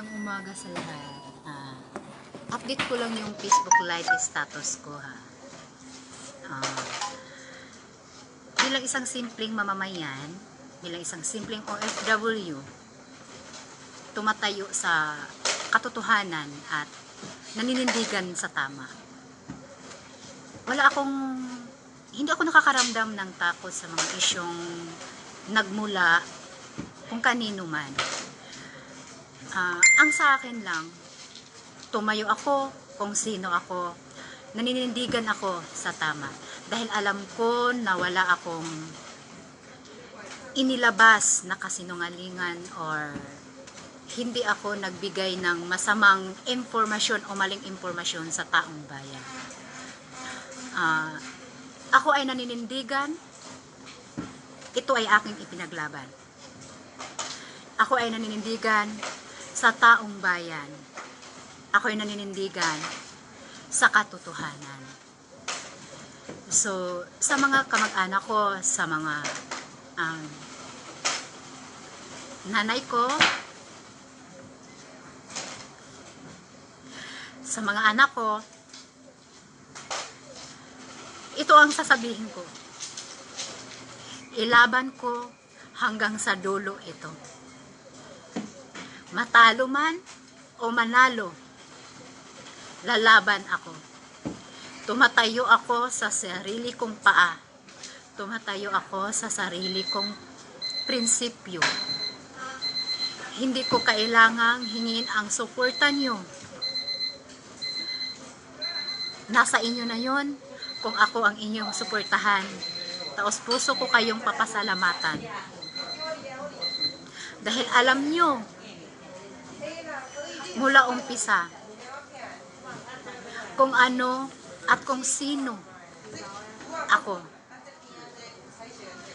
Magandang umaga sa lahat. Update ko lang yung Facebook Live status ko ha. Bilang isang simpleng mamamayan, bilang isang simpleng OFW, tumatayo sa katotohanan at naninindigan sa tama. Hindi ako nakakaramdam ng takot sa mga isyong nagmula kung kanino man. Ang sa akin lang, tumayo ako kung sino ako, naninindigan ako sa tama. Dahil alam ko na wala akong inilabas na kasinungalingan or hindi ako nagbigay ng masamang impormasyon o maling impormasyon sa taong bayan. Ako ay naninindigan, ito ay aking ipinaglaban. Ako ay naninindigan sa taong bayan. Ako ay naninindigan sa katotohanan. So, sa mga kamag-anak ko, sa mga nanay ko, sa mga anak ko, ito ang sasabihin ko. Ilaban ko hanggang sa dulo ito. Matalo man o manalo, lalaban ako. Tumatayo ako sa sarili kong paa. Tumatayo ako sa sarili kong prinsipyo. Hindi ko kailangang hingin ang suporta nyo. Nasa inyo na yon kung ako ang inyong suportahan. Taos puso ko kayong papasalamatan. Dahil alam nyo, mula umpisa, kung ano at kung sino ako.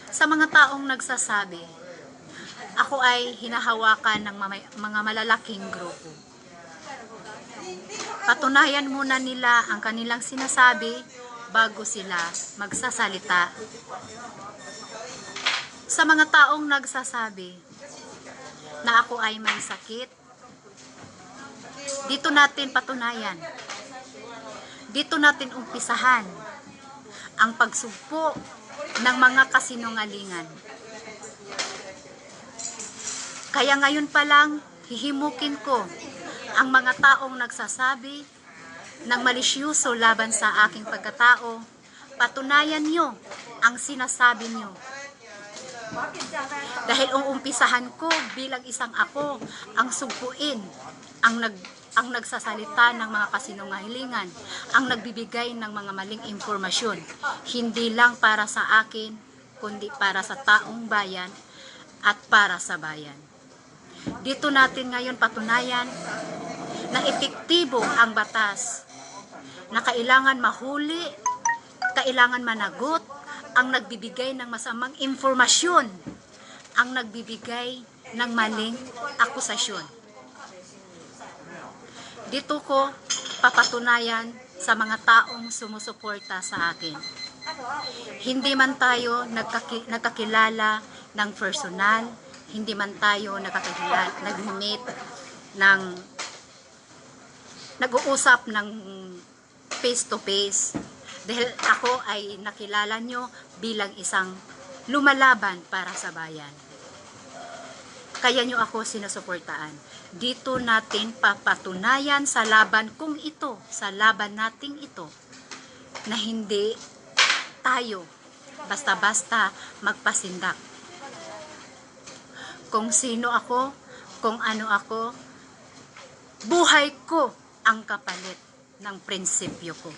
Sa mga taong nagsasabi, ako ay hinahawakan ng mga malalaking grupo. Patunayan muna nila ang kanilang sinasabi bago sila magsasalita. Sa mga taong nagsasabi na ako ay may sakit, dito natin patunayan. Dito natin umpisahan ang pagsugpo ng mga kasinungalingan. Kaya ngayon pa lang, hihimukin ko ang mga taong nagsasabi ng malisyuso laban sa aking pagkatao. Patunayan nyo ang sinasabi nyo. Dahil uumpisahan ko bilang isang ako ang sugpuin, ang nagsasalita ng mga kasinungalingan, ang nagbibigay ng mga maling impormasyon, hindi lang para sa akin, kundi para sa taong bayan at para sa bayan. Dito natin ngayon patunayan na epektibo ang batas, na kailangan mahuli, kailangan managot ang nagbibigay ng masamang impormasyon, ang nagbibigay ng maling akusasyon. Dito ko papatunayan sa mga taong sumusuporta sa akin. Hindi man tayo nagkakilala ng personal, hindi man tayo nag-meet ng nag-uusap ng face to face. Dahil ako ay nakilala nyo bilang isang lumalaban para sa bayan. Kaya nyo ako sinusuportaan. Dito natin papatunayan sa laban kong ito, sa laban nating ito, na hindi tayo basta-basta magpasindak. Kung sino ako, kung ano ako, buhay ko ang kapalit ng prinsipyo ko.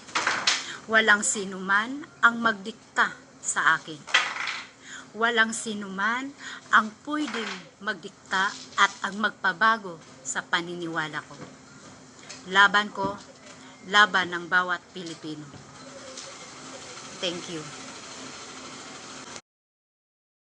Walang sinuman ang magdikta sa akin. Walang sinuman ang pwedeng magdikta at ang magpabago sa paniniwala ko. Laban ko, laban ng bawat Pilipino. Thank you.